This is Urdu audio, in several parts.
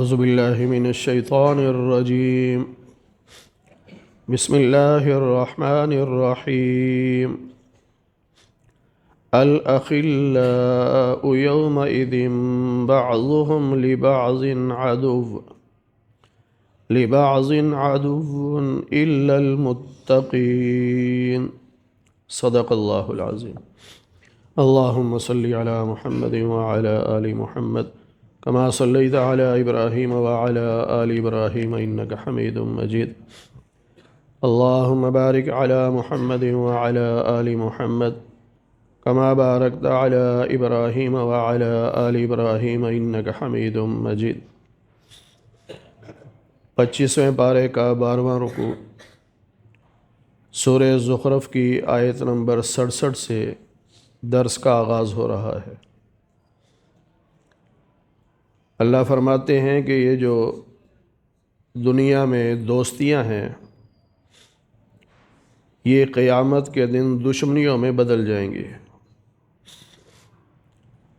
أعوذ بالله من الشيطان الرجيم. بسم الله الرحمن الرحيم. الأخلاء يومئذ بعضهم لبعض عدو إلا المتقين. صدق الله العظيم. اللهم صل على محمد وعلى آل محمد كما صليت على إبراهيم وعلى آل إبراهيم إنك حميد مجيد. اللهم بارك على محمد وعلى آل محمد كما باركت على إبراهيم وعلى آل إبراهيم إنك حميد مجيد. 25ویں پارے کا 12واں رکوع سورہ زخرف کی آیت نمبر 67 سے درس کا آغاز ہو رہا ہے۔ اللہ فرماتے ہیں کہ یہ جو دنیا میں دوستیاں ہیں یہ قیامت کے دن دشمنیوں میں بدل جائیں گی۔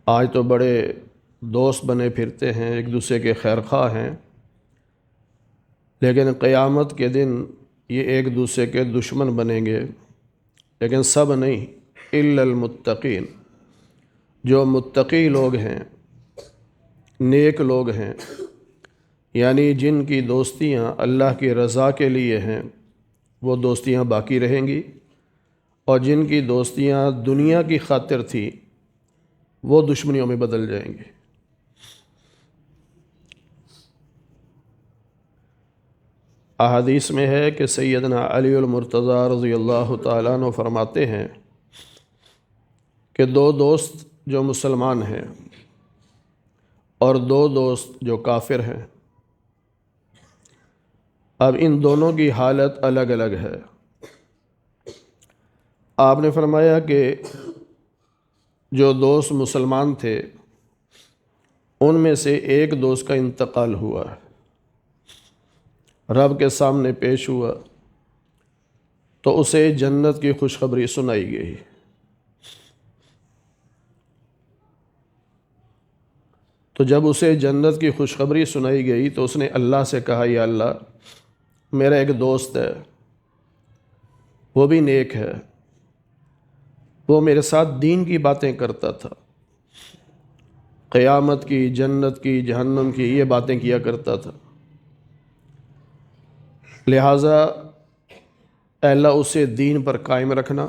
آج تو بڑے دوست بنے پھرتے ہیں، ایک دوسرے کے خیر خواہ ہیں، لیکن قیامت کے دن یہ ایک دوسرے کے دشمن بنیں گے، لیکن سب نہیں، الا المتقین، جو متقی لوگ ہیں، نیک لوگ ہیں، یعنی جن کی دوستیاں اللہ کی رضا کے لیے ہیں وہ دوستیاں باقی رہیں گی، اور جن کی دوستیاں دنیا کی خاطر تھی وہ دشمنیوں میں بدل جائیں گی۔ احادیث میں ہے کہ سیدنا علی المرتضیٰ رضی اللہ تعالیٰ عنہ فرماتے ہیں کہ دو دوست جو مسلمان ہیں اور دو دوست جو کافر ہیں، اب ان دونوں کی حالت الگ الگ ہے۔ آپ نے فرمایا کہ جو دوست مسلمان تھے ان میں سے ایک دوست کا انتقال ہوا، رب کے سامنے پیش ہوا تو اسے جنت کی خوشخبری سنائی گئی۔ تو جب اسے جنت کی خوشخبری سنائی گئی تو اس نے اللہ سے کہا، یا اللہ میرا ایک دوست ہے، وہ بھی نیک ہے، وہ میرے ساتھ دین کی باتیں کرتا تھا، قیامت کی، جنت کی، جہنم کی یہ باتیں کیا کرتا تھا، لہٰذا اے اللہ اسے دین پر قائم رکھنا،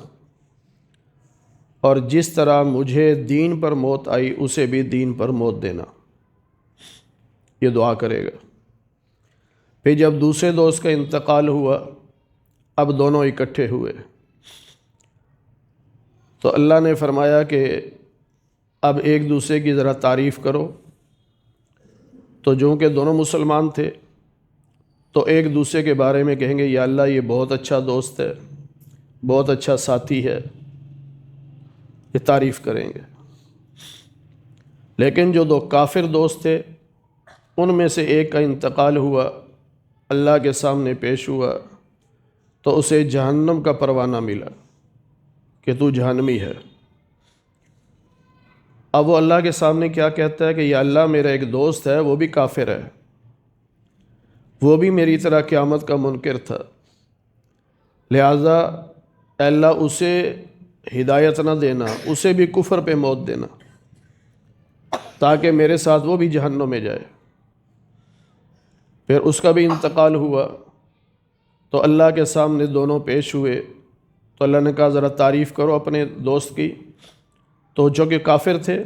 اور جس طرح مجھے دین پر موت آئی اسے بھی دین پر موت دینا۔ یہ دعا کرے گا۔ پھر جب دوسرے دوست کا انتقال ہوا، اب دونوں اکٹھے ہوئے تو اللہ نے فرمایا کہ اب ایک دوسرے کی ذرا تعریف کرو۔ تو جو کہ دونوں مسلمان تھے تو ایک دوسرے کے بارے میں کہیں گے، یا اللہ یہ بہت اچھا دوست ہے، بہت اچھا ساتھی ہے، یہ تعریف کریں گے۔ لیکن جو دو کافر دوست تھے ان میں سے ایک کا انتقال ہوا، اللہ کے سامنے پیش ہوا تو اسے جہنم کا پروانہ ملا کہ تو جہنمی ہے۔ اب وہ اللہ کے سامنے کیا کہتا ہے کہ یا اللہ میرا ایک دوست ہے، وہ بھی کافر ہے، وہ بھی میری طرح قیامت کا منکر تھا، لہٰذا اے اللہ اسے ہدایت نہ دینا، اسے بھی کفر پہ موت دینا تاکہ میرے ساتھ وہ بھی جہنم میں جائے۔ پھر اس کا بھی انتقال ہوا تو اللہ کے سامنے دونوں پیش ہوئے تو اللہ نے کہا ذرا تعریف کرو اپنے دوست کی۔ تو جو کہ کافر تھے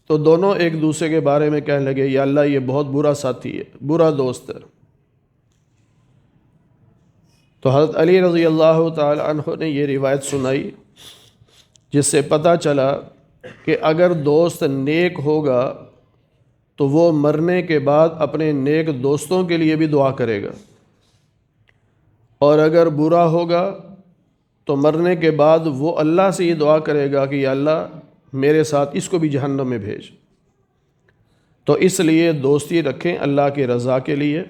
تو دونوں ایک دوسرے کے بارے میں کہنے لگے، یا اللہ یہ بہت برا ساتھی ہے، برا دوست ہے۔ تو حضرت علی رضی اللہ تعالی عنہ نے یہ روایت سنائی جس سے پتہ چلا کہ اگر دوست نیک ہوگا تو وہ مرنے کے بعد اپنے نیک دوستوں کے لیے بھی دعا کرے گا، اور اگر برا ہوگا تو مرنے کے بعد وہ اللہ سے یہ دعا کرے گا کہ یا اللہ میرے ساتھ اس کو بھی جہنم میں بھیج۔ تو اس لیے دوستی رکھیں اللہ کی رضا کے لیے،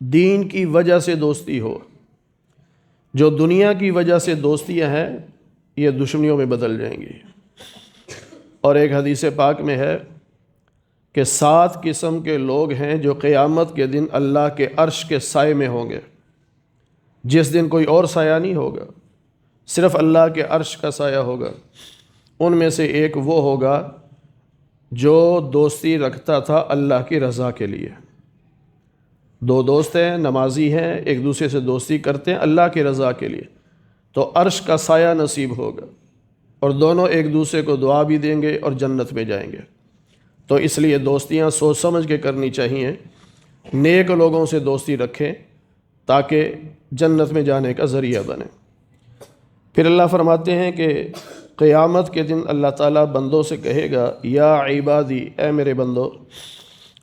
دین کی وجہ سے دوستی ہو۔ جو دنیا کی وجہ سے دوستیاں ہیں یہ دشمنیوں میں بدل جائیں گی۔ اور ایک حدیث پاک میں ہے کہ 7 قسم کے لوگ ہیں جو قیامت کے دن اللہ کے عرش کے سائے میں ہوں گے، جس دن کوئی اور سایہ نہیں ہوگا، صرف اللہ کے عرش کا سایہ ہوگا۔ ان میں سے ایک وہ ہوگا جو دوستی رکھتا تھا اللہ کی رضا کے لیے۔ 2 دوست ہیں، نمازی ہیں، ایک دوسرے سے دوستی کرتے ہیں اللہ کی رضا کے لیے، تو عرش کا سایہ نصیب ہوگا، اور دونوں ایک دوسرے کو دعا بھی دیں گے اور جنت میں جائیں گے۔ تو اس لیے دوستیاں سوچ سمجھ کے کرنی چاہیے، نیک لوگوں سے دوستی رکھیں تاکہ جنت میں جانے کا ذریعہ بنے۔ پھر اللہ فرماتے ہیں کہ قیامت کے دن اللہ تعالیٰ بندوں سے کہے گا، یا عبادی، اے میرے بندو،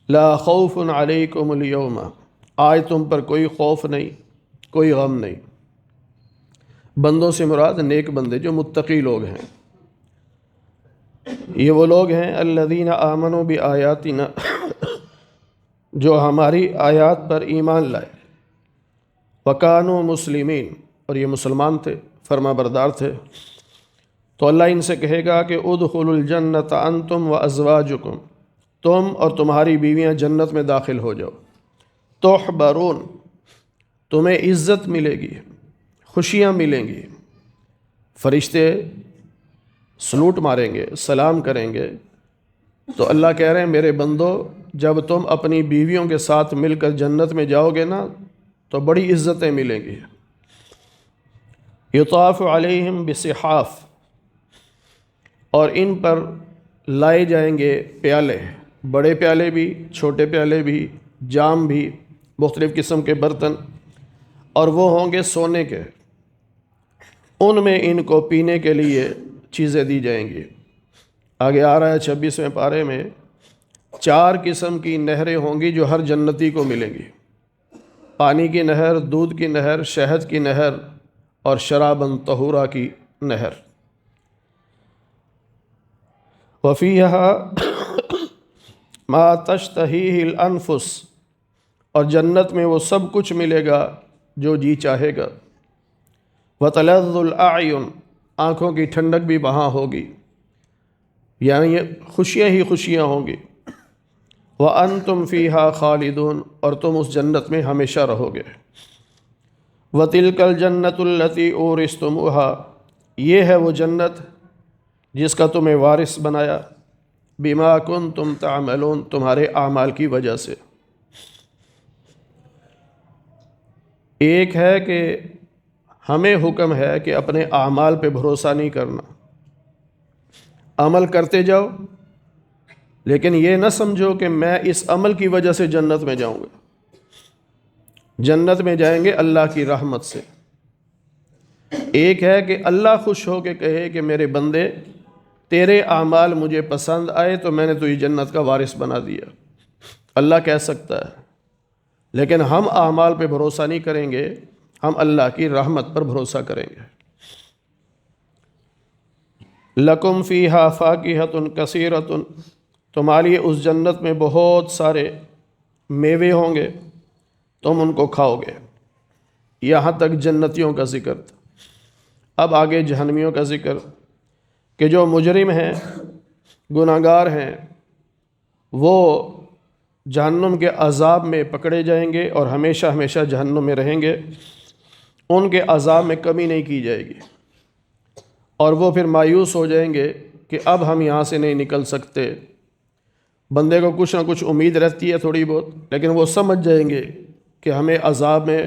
لا خوف علیکم اليوم، آج تم پر کوئی خوف نہیں، کوئی غم نہیں۔ بندوں سے مراد نیک بندے جو متقی لوگ ہیں، یہ وہ لوگ ہیں الذین آمنوا بآیاتنا، جو ہماری آیات پر ایمان لائے، وکانوا مسلمین، اور یہ مسلمان تھے، فرما بردار تھے۔ تو اللہ ان سے کہے گا کہ ادخلوا الجنۃ انتم وازواجکم، تم اور تمہاری بیویاں جنت میں داخل ہو جاؤ، تحبرون، تمہیں عزت ملے گی، خوشیاں ملیں گی، فرشتے سلوٹ ماریں گے، سلام کریں گے۔ تو اللہ کہہ رہے ہیں میرے بندو، جب تم اپنی بیویوں کے ساتھ مل کر جنت میں جاؤ گے نا تو بڑی عزتیں ملیں گی۔ یطاف علیہم بصحاف، اور ان پر لائے جائیں گے پیالے، بڑے پیالے بھی، چھوٹے پیالے بھی، جام بھی، مختلف قسم کے برتن، اور وہ ہوں گے سونے کے، ان میں ان کو پینے کے لیے چیزیں دی جائیں گی۔ آگے آ رہا ہے 26ویں پارے میں 4 قسم کی نہریں ہوں گی جو ہر جنتی کو ملیں گی، پانی کی نہر، دودھ کی نہر، شہد کی نہر، اور شراباً طہورا کی نہر۔ وَفِيهَا مَا تَشْتَهِيهِ الْأَنفُسُ، اور جنت میں وہ سب کچھ ملے گا جو جی چاہے گا۔ وَتَلَذُّ الْأَعْيُنُ، آنکھوں کی ٹھنڈک بھی وہاں ہوگی، یعنی یہ خوشیاں ہی خوشیاں ہوں گی۔ وَأَنْتُمْ فِيهَا خَالِدُونَ، اور تم اس جنت میں ہمیشہ رہو گے۔ وَتِلْكَ الْجَنَّةُ الَّتِي أُورِثْتُمُوهَا، یہ ہے وہ جنت جس کا تمہیں وارث بنایا، بِمَا كُنْتُمْ تَعْمَلُونَ، تمہارے اعمال کی وجہ سے۔ ایک ہے کہ ہمیں حکم ہے کہ اپنے اعمال پہ بھروسہ نہیں کرنا، عمل کرتے جاؤ، لیکن یہ نہ سمجھو کہ میں اس عمل کی وجہ سے جنت میں جاؤں گا۔ جنت میں جائیں گے اللہ کی رحمت سے۔ ایک ہے کہ اللہ خوش ہو کے کہے کہ میرے بندے تیرے اعمال مجھے پسند آئے تو میں نے تجھے جنت کا وارث بنا دیا، اللہ کہہ سکتا ہے، لیکن ہم اعمال پہ بھروسہ نہیں کریں گے، ہم اللہ کی رحمت پر بھروسہ کریں گے۔ لَكُمْ فِيهَا فَاكِهَةٌ كَثِيرَةٌ، تمہارے لیے اس جنت میں بہت سارے میوے ہوں گے، تم ان کو کھاؤ گے۔ یہاں تک جنتیوں کا ذکر تھا۔ اب آگے جہنمیوں کا ذکر، کہ جو مجرم ہیں، گناہگار ہیں، وہ جہنم کے عذاب میں پکڑے جائیں گے اور ہمیشہ ہمیشہ جہنم میں رہیں گے، ان کے عذاب میں کمی نہیں کی جائے گی، اور وہ پھر مایوس ہو جائیں گے کہ اب ہم یہاں سے نہیں نکل سکتے۔ بندے کو کچھ نہ کچھ امید رہتی ہے تھوڑی بہت، لیکن وہ سمجھ جائیں گے کہ ہمیں عذاب میں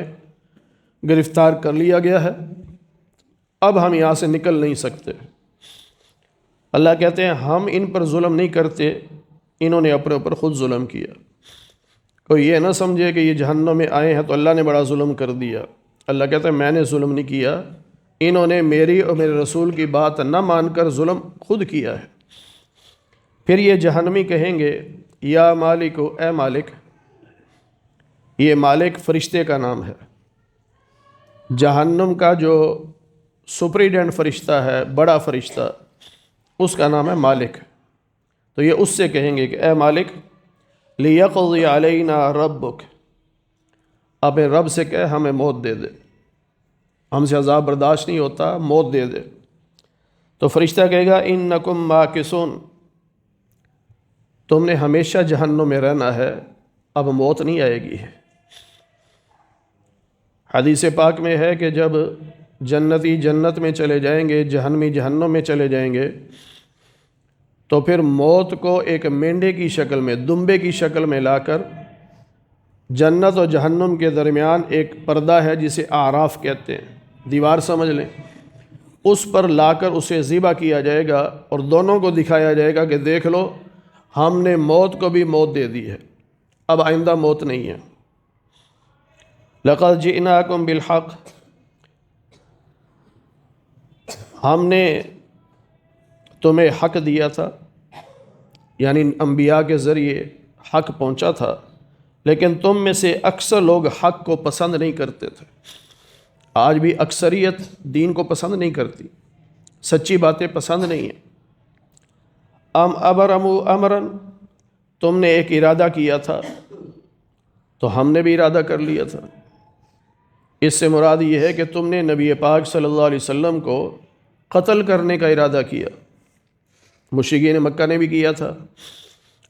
گرفتار کر لیا گیا ہے، اب ہم یہاں سے نکل نہیں سکتے۔ اللہ کہتے ہیں ہم ان پر ظلم نہیں کرتے، انہوں نے اپنے اوپر خود ظلم کیا۔ کوئی یہ نہ سمجھے کہ یہ جہنم میں آئے ہیں تو اللہ نے بڑا ظلم کر دیا۔ اللہ کہتا ہے میں نے ظلم نہیں کیا، انہوں نے میری اور میرے رسول کی بات نہ مان کر ظلم خود کیا ہے۔ پھر یہ جہنمی کہیں گے یا مالک، اے مالک، یہ مالک فرشتے کا نام ہے۔ جہنم کا جو سپریڈنٹ فرشتہ ہے، بڑا فرشتہ، اس کا نام ہے مالک۔ تو یہ اس سے کہیں گے کہ اے مالک، لیقضی علینا ربک، اپنے رب سے کہے ہمیں موت دے دے، ہم سے عذاب برداشت نہیں ہوتا، موت دے دے۔ تو فرشتہ کہے گا انکم ماکثون، تم نے ہمیشہ جہنم میں رہنا ہے، اب موت نہیں آئے گی۔ حدیث پاک میں ہے کہ جب جنتی جنت میں چلے جائیں گے، جہنمی جہنم میں چلے جائیں گے، تو پھر موت کو ایک مینڈے کی شکل میں، دمبے کی شکل میں لا کر جنت اور جہنم کے درمیان ایک پردہ ہے جسے اعراف کہتے ہیں، دیوار سمجھ لیں، اس پر لا کر اسے ذبح کیا جائے گا اور دونوں کو دکھایا جائے گا کہ دیکھ لو، ہم نے موت کو بھی موت دے دی ہے، اب آئندہ موت نہیں ہے۔ لقد جئناکم بالحق، ہم نے تمہیں حق دیا تھا، یعنی انبیاء کے ذریعے حق پہنچا تھا، لیکن تم میں سے اکثر لوگ حق کو پسند نہیں کرتے تھے۔ آج بھی اکثریت دین کو پسند نہیں کرتی، سچی باتیں پسند نہیں ہیں۔ ام ابرموا امرا، تم نے ایک ارادہ کیا تھا تو ہم نے بھی ارادہ کر لیا تھا۔ اس سے مراد یہ ہے کہ تم نے نبی پاک صلی اللہ علیہ وسلم کو قتل کرنے کا ارادہ کیا، مشرکین مکہ نے بھی کیا تھا،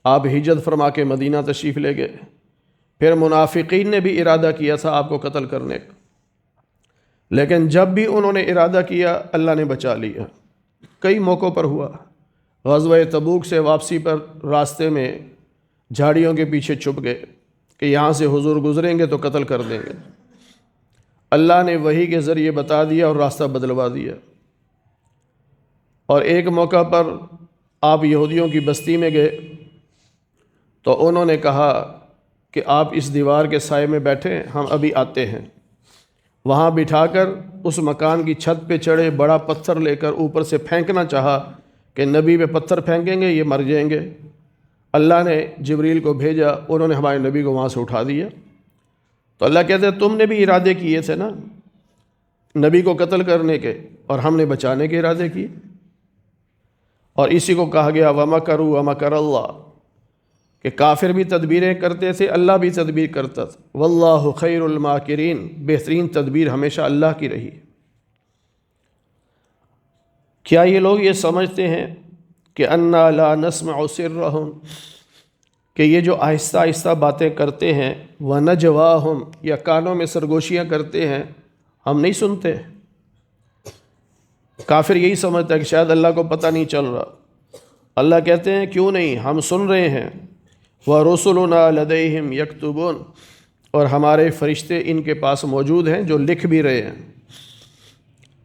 آپ ہجرت فرما کے مدینہ تشریف لے گئے، پھر منافقین نے بھی ارادہ کیا تھا آپ کو قتل کرنے کا، لیکن جب بھی انہوں نے ارادہ کیا اللہ نے بچا لیا۔ کئی موقعوں پر ہوا، غزوہ تبوک سے واپسی پر راستے میں جھاڑیوں کے پیچھے چھپ گئے کہ یہاں سے حضور گزریں گے تو قتل کر دیں گے، اللہ نے وحی کے ذریعے بتا دیا اور راستہ بدلوا دیا۔ اور ایک موقع پر آپ یہودیوں کی بستی میں گئے تو انہوں نے کہا کہ آپ اس دیوار کے سائے میں بیٹھیں، ہم ابھی آتے ہیں۔ وہاں بٹھا کر اس مکان کی چھت پہ چڑھے، بڑا پتھر لے کر اوپر سے پھینکنا چاہا کہ نبی پہ پتھر پھینکیں گے یہ مر جائیں گے۔ اللہ نے جبریل کو بھیجا، انہوں نے ہمارے نبی کو وہاں سے اٹھا دیا۔ تو اللہ کہتے ہیں تم نے بھی ارادے کیے تھے نا نبی کو قتل کرنے کے، اور ہم نے بچانے کے ارادے کیے۔ اور اسی کو کہا گیا وَمَكَرُوا وَمَكَرَ اللَّهُ، کہ کافر بھی تدبیریں کرتے تھے، اللہ بھی تدبیر کرتا تھا۔ وَاللَّهُ خَيْرُ الْمَاكِرِينَ، بہترین تدبیر ہمیشہ اللہ کی رہی۔ کیا یہ لوگ یہ سمجھتے ہیں کہ اَنَّا لَا نَسْمَعُ سِرَّهُمْ، کہ یہ جو آہستہ آہستہ باتیں کرتے ہیں، وَنَجْوَاهُمْ، یا کانوں میں سرگوشیاں کرتے ہیں، ہم نہیں سنتے؟ کافر یہی سمجھتا ہے کہ شاید اللہ کو پتہ نہیں چل رہا۔ اللہ کہتے ہیں کیوں نہیں، ہم سن رہے ہیں۔ وَرُسُلُنَا لَدَيْهِمْ يَكْتُبُونَ، اور ہمارے فرشتے ان کے پاس موجود ہیں جو لکھ بھی رہے ہیں،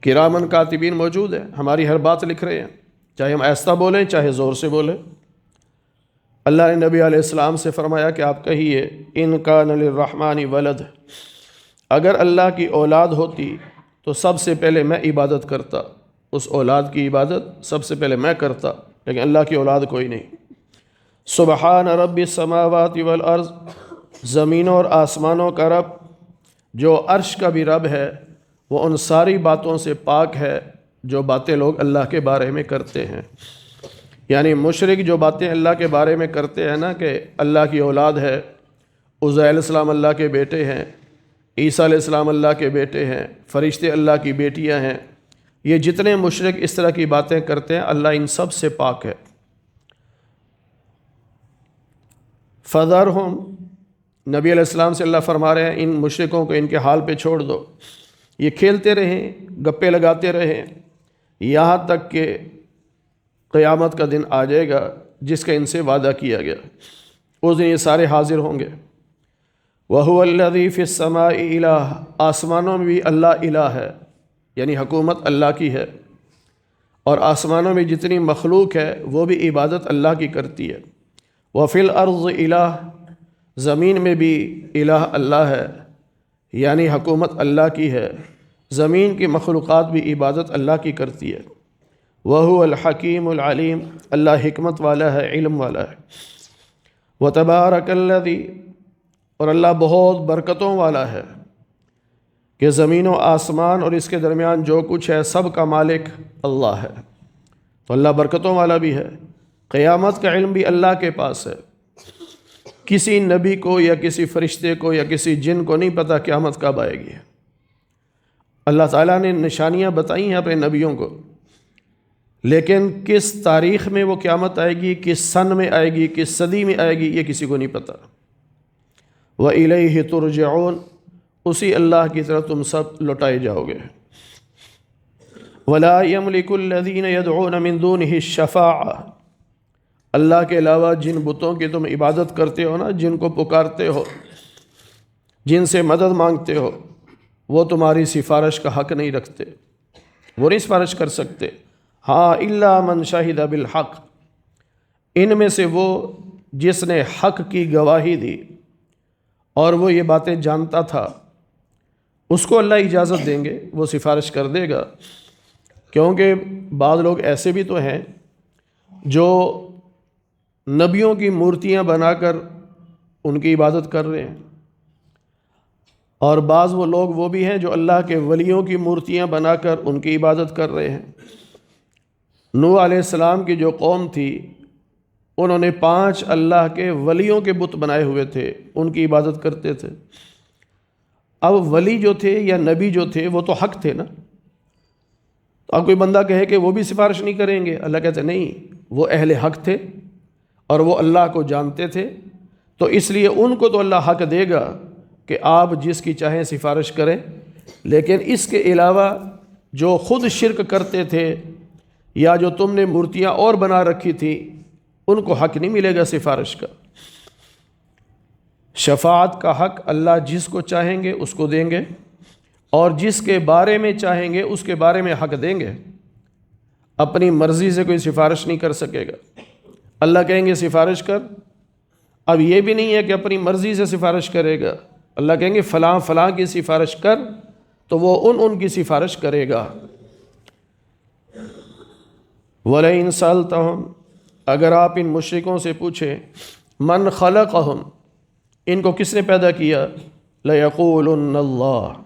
کرامن کاتبین موجود ہیں، ہماری ہر بات لکھ رہے ہیں، چاہے ہم آہستہ بولیں چاہے زور سے بولیں۔ اللہ نے نبی علیہ السلام سے فرمایا کہ آپ کہیے ان کان للرحمن ولد، اگر اللہ کی اولاد ہوتی تو سب سے پہلے میں عبادت کرتا، اس اولاد کی عبادت سب سے پہلے میں کرتا، لیکن اللہ کی اولاد کوئی نہیں۔ سبحان رب السماوات والارض، زمینوں اور آسمانوں کا رب، جو عرش کا بھی رب ہے، وہ ان ساری باتوں سے پاک ہے جو باتیں لوگ اللہ کے بارے میں کرتے ہیں۔ یعنی مشرک جو باتیں اللہ کے بارے میں کرتے ہیں نا کہ اللہ کی اولاد ہے، عزیر علیہ السلام اللہ کے بیٹے ہیں، عیسیٰ علیہ السلام اللہ کے بیٹے ہیں، فرشتے اللہ کی بیٹیاں ہیں، یہ جتنے مشرک اس طرح کی باتیں کرتے ہیں اللہ ان سب سے پاک ہے۔ فَذَرْهُمْ، نبی علیہ السلام سے اللہ فرما رہے ہیں ان مشرکوں کو ان کے حال پہ چھوڑ دو، یہ کھیلتے رہیں، گپے لگاتے رہیں، یہاں تک کہ قیامت کا دن آ جائے گا جس کا ان سے وعدہ کیا گیا، اس دن یہ سارے حاضر ہوں گے۔ وَهُوَ الَّذِي فِي السَّمَاءِ إِلَٰهٌ، آسمانوں میں بھی اللہ الہ ہے، یعنی حکومت اللہ کی ہے، اور آسمانوں میں جتنی مخلوق ہے وہ بھی عبادت اللہ کی کرتی ہے۔ وَفِي الْأَرْضِ إِلَٰهٌ، زمین میں بھی الہ اللہ ہے، یعنی حکومت اللہ کی ہے، زمین کی مخلوقات بھی عبادت اللہ کی کرتی ہے۔ وَهُوَ الْحَكِيمُ الْعَلِيمُ، اللہ حکمت والا ہے، علم والا ہے۔ وَتَبَارَكَ الَّذِي، اور اللہ بہت برکتوں والا ہے کہ زمین و آسمان اور اس کے درمیان جو کچھ ہے سب کا مالک اللہ ہے، تو اللہ برکتوں والا بھی ہے۔ قیامت کا علم بھی اللہ کے پاس ہے، کسی نبی کو یا کسی فرشتے کو یا کسی جن کو نہیں پتہ قیامت کب آئے گی۔ اللہ تعالیٰ نے نشانیاں بتائی ہیں اپنے نبیوں کو، لیکن کس تاریخ میں وہ قیامت آئے گی، کس سن میں آئے گی، کس صدی میں آئے گی، یہ کسی کو نہیں پتہ۔ وَإِلَيْهِ تُرْجَعُونَ، اسی اللہ کی طرف تم سب لوٹائے جاؤ گے۔ وَلَا يَمْلِكُ الَّذِينَ يَدْعُونَ مِن دُونِهِ الشَّفَاعَةَ، اللہ کے علاوہ جن بتوں کی تم عبادت کرتے ہو نا، جن کو پکارتے ہو، جن سے مدد مانگتے ہو، وہ تمہاری سفارش کا حق نہیں رکھتے، وہ نہیں سفارش کر سکتے۔ ہاں الا من شہد بالحق، ان میں سے وہ جس نے حق کی گواہی دی اور وہ یہ باتیں جانتا تھا، اس کو اللہ اجازت دیں گے، وہ سفارش کر دے گا۔ کیونکہ بعض لوگ ایسے بھی تو ہیں جو نبیوں کی مورتیاں بنا کر ان کی عبادت کر رہے ہیں، اور بعض وہ لوگ وہ بھی ہیں جو اللہ کے ولیوں کی مورتیاں بنا کر ان کی عبادت کر رہے ہیں۔ نوح علیہ السلام کی جو قوم تھی، انہوں نے 5 اللہ کے ولیوں کے بت بنائے ہوئے تھے، ان کی عبادت کرتے تھے۔ اب ولی جو تھے یا نبی جو تھے وہ تو حق تھے نا، تو اب کوئی بندہ کہے کہ وہ بھی سفارش نہیں کریں گے، اللہ کہتے نہیں، وہ اہل حق تھے اور وہ اللہ کو جانتے تھے، تو اس لیے ان کو تو اللہ حق دے گا کہ آپ جس کی چاہیں سفارش کریں، لیکن اس کے علاوہ جو خود شرک کرتے تھے یا جو تم نے مورتیاں اور بنا رکھی تھی، ان کو حق نہیں ملے گا سفارش کا۔ شفاعت کا حق اللہ جس کو چاہیں گے اس کو دیں گے، اور جس کے بارے میں چاہیں گے اس کے بارے میں حق دیں گے۔ اپنی مرضی سے کوئی سفارش نہیں کر سکے گا۔ اللہ کہیں گے سفارش کر، اب یہ بھی نہیں ہے کہ اپنی مرضی سے سفارش کرے گا، اللہ کہیں گے فلاں فلاں کی سفارش کر، تو وہ ان کی سفارش کرے گا۔ وَلَئِن سَأَلْتَهُمْ، اگر آپ ان مشرکوں سے پوچھیں من خلقہم، ان کو کس نے پیدا کیا، لَيَقُولُنَّ اللَّهُ،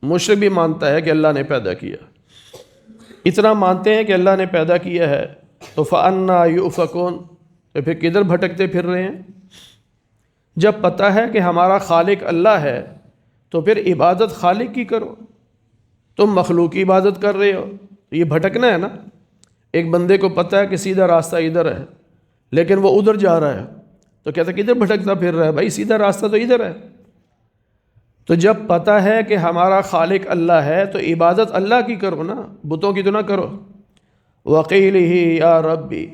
مشرک بھی مانتا ہے کہ اللہ نے پیدا کیا، اتنا مانتے ہیں کہ اللہ نے پیدا کیا ہے، تو فَأَنَّا يُؤْفَكُونَ، تو پھر کدھر بھٹکتے پھر رہے ہیں؟ جب پتہ ہے کہ ہمارا خالق اللہ ہے تو پھر عبادت خالق کی کرو، تم مخلوق کی عبادت کر رہے ہو، یہ بھٹکنا ہے نا۔ ایک بندے کو پتہ ہے کہ سیدھا راستہ ادھر ہے، لیکن وہ ادھر جا رہا ہے، تو کہتا ہے کدھر بھٹکتا پھر رہا ہے، بھائی سیدھا راستہ تو ادھر ہے۔ تو جب پتہ ہے کہ ہمارا خالق اللہ ہے تو عبادت اللہ کی کرو نا، بتوں کی تو نہ کرو۔ وَقِيلِهِ يَا رَبِّ،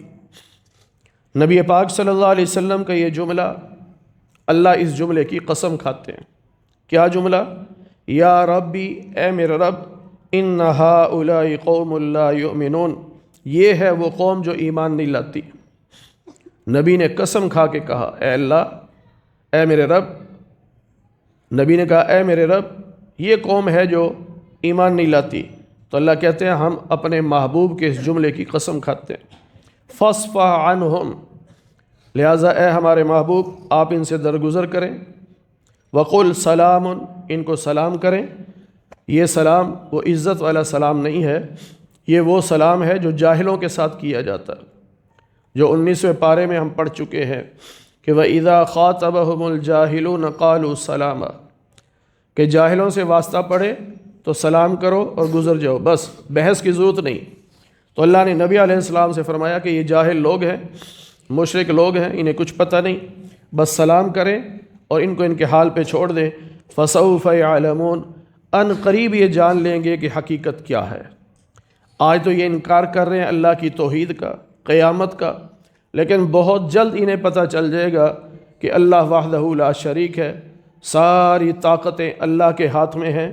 نبی پاک صلی اللہ علیہ وسلم کا یہ جملہ، اللہ اس جملے کی قسم کھاتے ہیں۔ کیا جملہ؟ یا ربی، اے میرے رب، ان ہؤلاء قوم لا یؤمنون، یہ ہے وہ قوم جو ایمان نہیں لاتی۔ نبی نے قسم کھا کے کہا اے اللہ، اے میرے رب، نبی نے کہا اے میرے رب، یہ قوم ہے جو ایمان نہیں لاتی، تو اللہ کہتے ہیں ہم اپنے محبوب کے اس جملے کی قسم کھاتے ہیں۔ فاصفح عنہم، لہٰذا اے ہمارے محبوب آپ ان سے درگزر کریں۔ وقل سلام، ان کو سلام کریں۔ یہ سلام وہ عزت والا سلام نہیں ہے، یہ وہ سلام ہے جو جاہلوں کے ساتھ کیا جاتا ہے، جو 19ویں پارے میں ہم پڑھ چکے ہیں کہ وَإِذَا خَاطَبَهُمُ الْجَاهِلُونَ قَالُوا سَلَامًا، کہ جاہلوں سے واسطہ پڑھے تو سلام کرو اور گزر جاؤ، بس بحث کی ضرورت نہیں۔ تو اللہ نے نبی علیہ السلام سے فرمایا کہ یہ جاہل لوگ ہیں، مشرک لوگ ہیں، انہیں کچھ پتہ نہیں، بس سلام کریں اور ان کو ان کے حال پہ چھوڑ دیں۔ فَسَوْفَ يَعْلَمُونَ، ان قریب یہ جان لیں گے کہ حقیقت کیا ہے۔ آج تو یہ انکار کر رہے ہیں اللہ کی توحید کا، قیامت کا، لیکن بہت جلد انہیں پتہ چل جائے گا کہ اللہ وحدہ لا شریک ہے، ساری طاقتیں اللہ کے ہاتھ میں ہیں،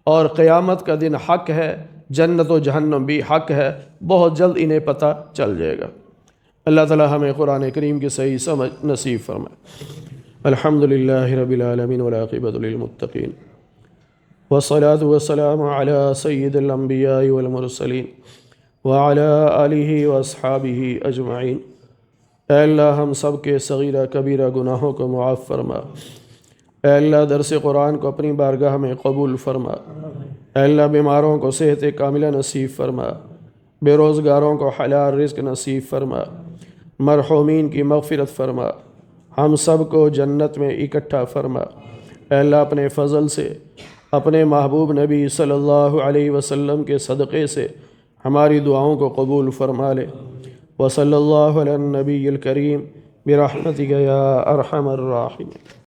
اور قیامت کا دن حق ہے، جنت و جہنم بھی حق ہے، بہت جلد انہیں پتہ چل جائے گا۔ اللہ تعالی ہمیں قرآن کریم کی صحیح سمجھ نصیب فرمائے۔ الحمدللہ رب العالمین والعاقبۃ للمتقین، والصلاة والسلام علی سید الانبیاء والمرسلین وعلی آلہ واصحابہ اجمعین۔ اے اللہ ہم سب کے صغیرہ کبیرہ گناہوں کو معاف فرما۔ اے اللہ درس قرآن کو اپنی بارگاہ میں قبول فرما۔ اے اللہ بیماروں کو صحت کاملہ نصیب فرما، بے روزگاروں کو حلال رزق نصیب فرما، مرحومین کی مغفرت فرما، ہم سب کو جنت میں اکٹھا فرما۔ اے اللہ اپنے فضل سے، اپنے محبوب نبی صلی اللہ علیہ وسلم کے صدقے سے ہماری دعاؤں کو قبول فرما لے۔ وصلی اللہ علی النبی الکریم برحمتک یا ارحم الراحمین۔